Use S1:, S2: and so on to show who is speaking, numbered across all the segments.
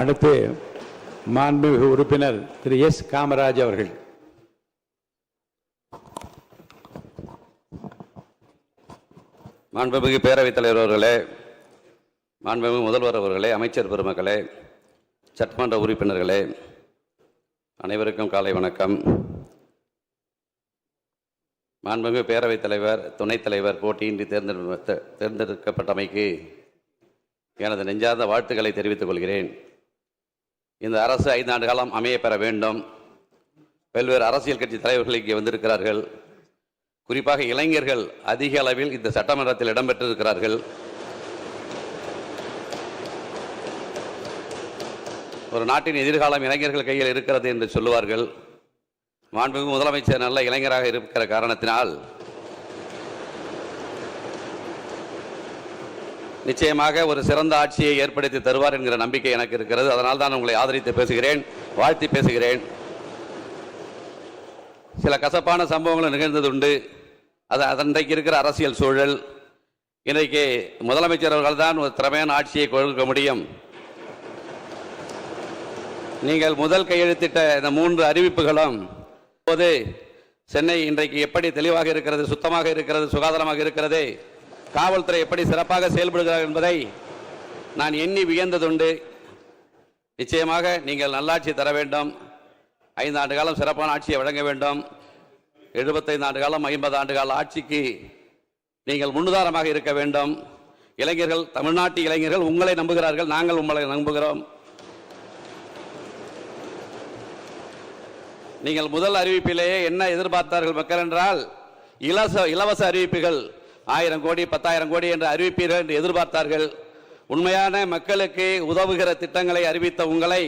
S1: அடுத்து மாண்புமிகு உறுப்பினர் திரு எஸ் காமராஜ் அவர்கள்.
S2: மாண்புமிகு பேரவைத் தலைவர் அவர்களே, மாண்புமிகு முதல்வர் அவர்களே, அமைச்சர் பெருமக்களே, சட்டமன்ற உறுப்பினர்களே, அனைவருக்கும் காலை வணக்கம். மாண்புமிகு பேரவைத் தலைவர், துணைத் தலைவர் போட்டியின்றி தேர்ந்தெடுக்கப்பட்டமைக்கு எனது நெஞ்சார்ந்த வாழ்த்துக்களை தெரிவித்துக் கொள்கிறேன். இந்த அரசு 5 ஆண்டு காலம் அமைய பெற வேண்டும். பல்வேறு அரசியல் கட்சி தலைவர்கள் இங்கே வந்திருக்கிறார்கள். குறிப்பாக இளைஞர்கள் அதிக அளவில் இந்த சட்டமன்றத்தில் இடம்பெற்றிருக்கிறார்கள். ஒரு நாட்டின் எதிர்காலம் இளைஞர்கள் கையில் இருக்கிறது என்று சொல்லுவார்கள். மாண்புமிகு முதலமைச்சர் நல்ல இளைஞராக இருக்கிற காரணத்தினால் நிச்சயமாக ஒரு சிறந்த ஆட்சியை ஏற்படுத்தி தருவார் என்கிற நம்பிக்கை எனக்கு இருக்கிறது. அதனால் தான் உங்களை ஆதரித்து பேசுகிறேன், வாழ்த்தி பேசுகிறேன். சில கசப்பான சம்பவங்கள் நிகழ்ந்தது உண்டு. அன்றைக்கு இருக்கிற அரசியல் சூழல், இன்றைக்கு முதலமைச்சர் அவர்கள் தான் ஒரு திறமையான ஆட்சியை கொடுக்க முடியும். நீங்கள் முதல் கையெழுத்திட்ட இந்த 3 அறிவிப்புகளும் போது சென்னை இன்றைக்கு எப்படி தெளிவாக இருக்கிறது, சுத்தமாக இருக்கிறது, சுகாதாரமாக இருக்கிறது, காவல்துறை எப்படி சிறப்பாக செயல்படுகிறார் என்பதை நான் எண்ணி வியந்ததுண்டு. நிச்சயமாக நீங்கள் நல்லாட்சி தர வேண்டும். 5 ஆண்டு காலம் சிறப்பான ஆட்சியை வழங்க வேண்டும். 75 ஆண்டு காலம் 50 ஆண்டு கால ஆட்சிக்கு நீங்கள் முன்னுதாரணமாக இருக்க வேண்டும். இளைஞர்கள், தமிழ்நாட்டு இளைஞர்கள் உங்களை நம்புகிறார்கள், நாங்கள் உங்களை நம்புகிறோம். நீங்கள் முதல் அறிவிப்பிலேயே என்ன எதிர்பார்த்தார்கள் மக்கள் என்றால், இலவச அறிவிப்புகள் 1000 கோடி 10,000 கோடி என்று அறிவிப்பீர்கள் என்று எதிர்பார்த்தார்கள். உண்மையான மக்களுக்கு உதவுகிற திட்டங்களை அறிவித்த உங்களை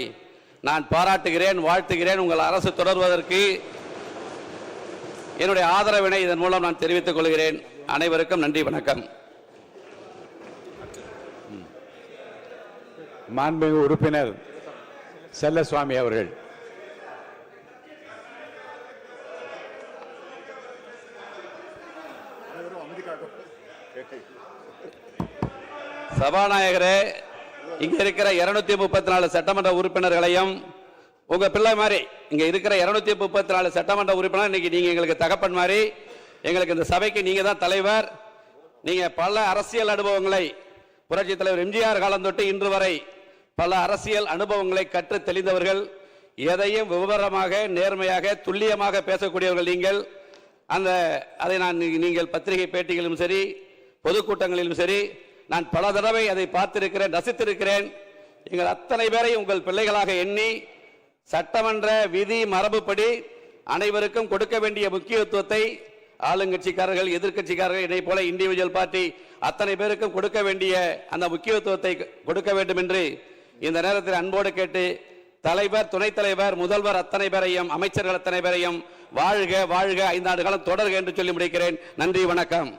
S2: நான் பாராட்டுகிறேன், வாழ்த்துகிறேன். உங்கள் அரசு தொடர்வதற்கு என்னுடைய ஆதரவினை இதன் மூலம் நான் தெரிவித்துக் கொள்கிறேன். அனைவருக்கும் நன்றி, வணக்கம்.
S1: மாண்புமிகு உறுப்பினர் செல்லசுவாமி அவர்கள்.
S2: சபாநாயகரே, இங்க இருக்கிற 234 சட்டமன்ற உறுப்பினர்களையும் உங்க பிள்ளை மாதிரி இங்க இருக்கிற 234 சட்டமன்ற உறுப்பினர் இன்னைக்கு நீங்க எங்களுக்கு தகப்பன் மாதிரி, எங்களுக்கு இந்த சபைக்கு நீங்க தான் தலைவர். நீங்க பல அரசியல் அனுபவங்களை புரட்சி தலைவர் எம்ஜிஆர் காலம் தொட்டு இன்று வரை பல அரசியல் அனுபவங்களை கற்று தெளிந்தவர்கள். எதையும் விவரமாக, நேர்மையாக, துல்லியமாக பேசக்கூடியவர்கள் நீங்கள். அதை நீங்கள் பத்திரிகை பேட்டிகளிலும் சரி, பொதுக்கூட்டங்களிலும் சரி, நான் பல தடவை அதை பார்த்திருக்கிறேன், ரசித்திருக்கிறேன். எங்கள் அத்தனை பேரை உங்கள் பிள்ளைகளாக எண்ணி சட்டமன்ற விதி மரபுப்படி அனைவருக்கும் கொடுக்க வேண்டிய முக்கியத்துவத்தை ஆளுங்கட்சிக்காரர்கள், எதிர்கட்சிக்காரர்கள், இதே போல இண்டிவிஜுவல் பார்ட்டி அத்தனை பேருக்கும் கொடுக்க வேண்டிய அந்த முக்கியத்துவத்தை கொடுக்க வேண்டும் என்று இந்த நேரத்தில் அன்போடு கேட்டு, தலைவர், துணைத் தலைவர், முதல்வர் அத்தனை பேரையும், அமைச்சர்கள் அத்தனை பேரையும் வாழ்க வாழ்க 5 ஆண்டு காலம் தொடர்க என்று சொல்லி முடிக்கிறேன். நன்றி, வணக்கம்.